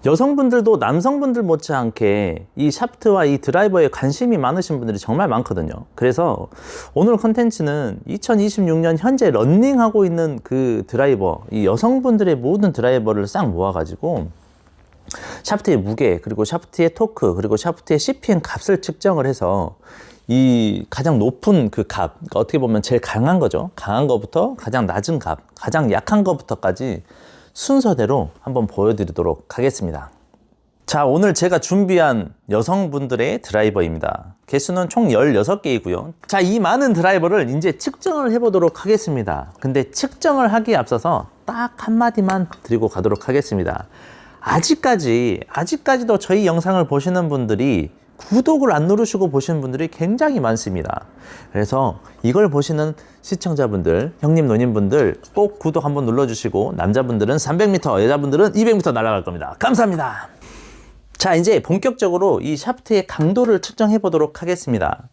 여성분들도 남성분들 못지않게 이 샤프트와 이 드라이버에 관심이 많으신 분들이 정말 많거든요. 그래서 오늘 컨텐츠는 2026년 현재 런닝하고 있는 그 드라이버, 이 여성분들의 모든 드라이버를 싹 모아가지고 샤프트의 무게, 그리고 샤프트의 토크, 그리고 샤프트의 CPM 값을 측정을 해서 이 가장 높은 그 값, 그러니까 어떻게 보면 제일 강한 거죠. 강한 거부터 가장 낮은 값, 가장 약한 거부터까지 순서대로 한번 보여드리도록 하겠습니다. 자, 오늘 제가 준비한 여성분들의 드라이버입니다. 개수는 총 16개이고요. 자, 이 많은 드라이버를 이제 측정을 해보도록 하겠습니다. 근데 측정을 하기에 앞서서 딱 한마디만 드리고 가도록 하겠습니다. 아직까지도 저희 영상을 보시는 분들이 구독을 안 누르시고 보시는 분들이 굉장히 많습니다. 그래서 이걸 보시는 시청자분들, 형님, 누님분들 꼭 구독 한번 눌러주시고, 남자분들은 300m, 여자분들은 200m 날아갈 겁니다. 감사합니다. 자, 이제 본격적으로 이 샤프트의 강도를 측정해 보도록 하겠습니다.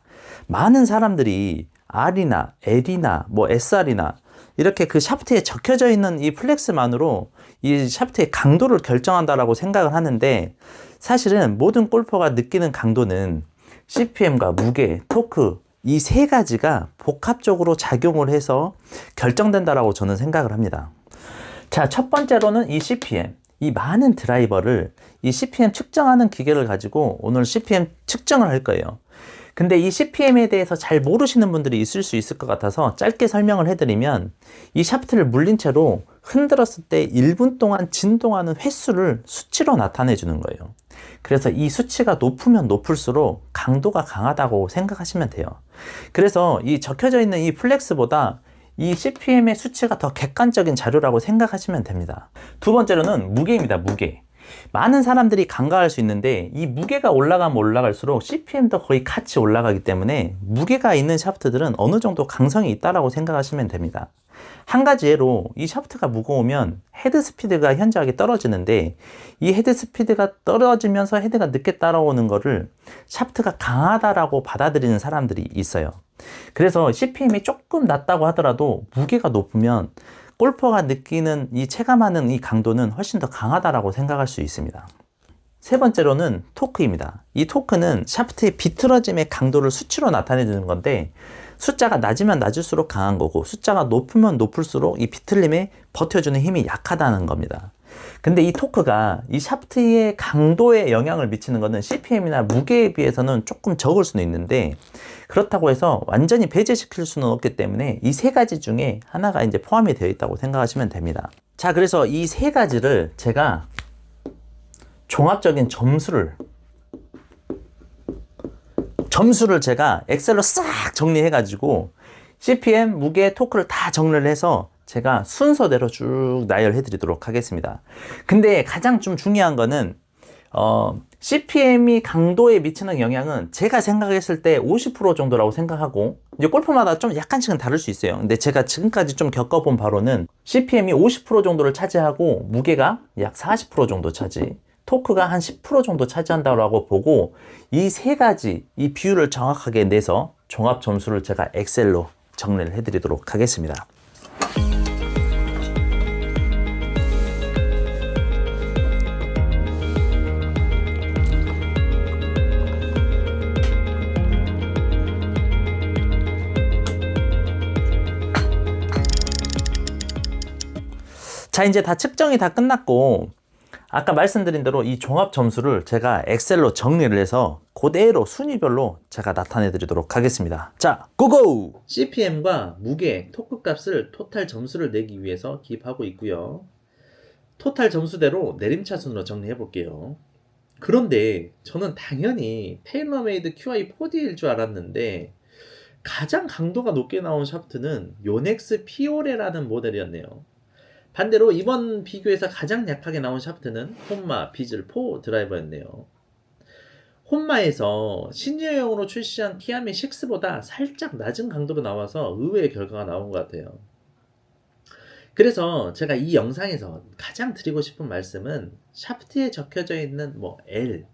많은 사람들이 R이나 L이나 뭐 SR이나 이렇게 그 샤프트에 적혀져 있는 이 플렉스만으로 이 샤프트의 강도를 결정한다라고 생각을 하는데, 사실은 모든 골퍼가 느끼는 강도는 CPM과 무게, 토크, 이 세 가지가 복합적으로 작용을 해서 결정된다라고 저는 생각을 합니다. 자, 첫 번째로는 이 CPM, 이 많은 드라이버를 이 CPM 측정하는 기계를 가지고 오늘 CPM 측정을 할 거예요. 근데 이 CPM에 대해서 잘 모르시는 분들이 있을 수 있을 것 같아서 짧게 설명을 해드리면, 이 샤프트를 물린 채로 흔들었을 때 1분 동안 진동하는 횟수를 수치로 나타내 주는 거예요. 그래서 이 수치가 높으면 높을수록 강도가 강하다고 생각하시면 돼요. 그래서 이 적혀져 있는 이 플렉스보다 이 CPM의 수치가 더 객관적인 자료라고 생각하시면 됩니다. 두 번째로는 무게입니다. 무게. 많은 사람들이 간과할 수 있는데, 이 무게가 올라가면 올라갈수록 CPM도 거의 같이 올라가기 때문에 무게가 있는 샤프트들은 어느 정도 강성이 있다라고 생각하시면 됩니다. 한 가지 예로, 이 샤프트가 무거우면 헤드 스피드가 현저하게 떨어지는데, 이 헤드 스피드가 떨어지면서 헤드가 늦게 따라오는 거를 샤프트가 강하다라고 받아들이는 사람들이 있어요. 그래서 CPM이 조금 낮다고 하더라도 무게가 높으면 골퍼가 느끼는 이 체감하는 이 강도는 훨씬 더 강하다라고 생각할 수 있습니다. 세 번째로는 토크입니다. 이 토크는 샤프트의 비틀어짐의 강도를 수치로 나타내 주는 건데, 숫자가 낮으면 낮을수록 강한 거고, 숫자가 높으면 높을수록 이 비틀림에 버텨주는 힘이 약하다는 겁니다. 근데 이 토크가 이 샤프트의 강도에 영향을 미치는 것은 CPM이나 무게에 비해서는 조금 적을 수는 있는데, 그렇다고 해서 완전히 배제시킬 수는 없기 때문에 이 세 가지 중에 하나가 이제 포함이 되어 있다고 생각하시면 됩니다. 자, 그래서 이 세 가지를 제가 종합적인 점수를 제가 엑셀로 싹 정리해 가지고 CPM, 무게, 토크를 다 정리를 해서 제가 순서대로 쭉 나열해 드리도록 하겠습니다. 근데 가장 좀 중요한 거는 CPM이 강도에 미치는 영향은 제가 생각했을 때 50% 정도라고 생각하고, 이제 골프마다 좀 약간씩은 다를 수 있어요. 근데 제가 지금까지 좀 겪어본 바로는 CPM이 50% 정도를 차지하고, 무게가 약 40% 정도 차지, 토크가 한 10% 정도 차지한다고 보고, 이 세 가지 이 비율을 정확하게 내서 종합 점수를 제가 엑셀로 정리를 해드리도록 하겠습니다. 자, 이제 다 측정이 다 끝났고, 아까 말씀드린 대로 이 종합 점수를 제가 엑셀로 정리를 해서 그대로 순위별로 제가 나타내 드리도록 하겠습니다. 자, 고고! CPM과 무게, 토크 값을 토탈 점수를 내기 위해서 기입하고 있고요. 토탈 점수대로 내림차순으로 정리해 볼게요. 그런데 저는 당연히 테일러메이드 QI4D일 줄 알았는데, 가장 강도가 높게 나온 샤프트는 요넥스 피오레라는 모델이었네요. 반대로 이번 비교에서 가장 약하게 나온 샤프트는 혼마 비즐4 드라이버였네요. 혼마에서 시니어용으로 출시한 키아미 6보다 살짝 낮은 강도로 나와서 의외의 결과가 나온 것 같아요. 그래서 제가 이 영상에서 가장 드리고 싶은 말씀은, 샤프트에 적혀져 있는 뭐 L,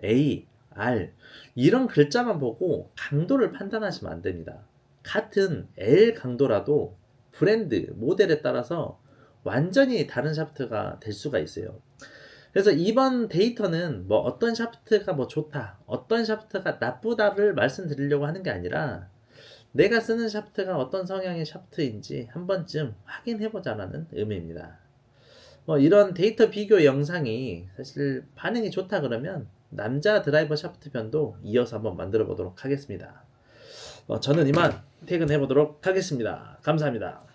A, R 이런 글자만 보고 강도를 판단하시면 안 됩니다. 같은 L 강도라도 브랜드, 모델에 따라서 완전히 다른 샤프트가 될 수가 있어요. 그래서 이번 데이터는 뭐 어떤 샤프트가 뭐 좋다, 어떤 샤프트가 나쁘다를 말씀드리려고 하는 게 아니라 내가 쓰는 샤프트가 어떤 성향의 샤프트인지 한 번쯤 확인해보자라는 의미입니다. 뭐 이런 데이터 비교 영상이 사실 반응이 좋다 그러면 남자 드라이버 샤프트 편도 이어서 한번 만들어 보도록 하겠습니다. 저는 이만 퇴근해 보도록 하겠습니다. 감사합니다.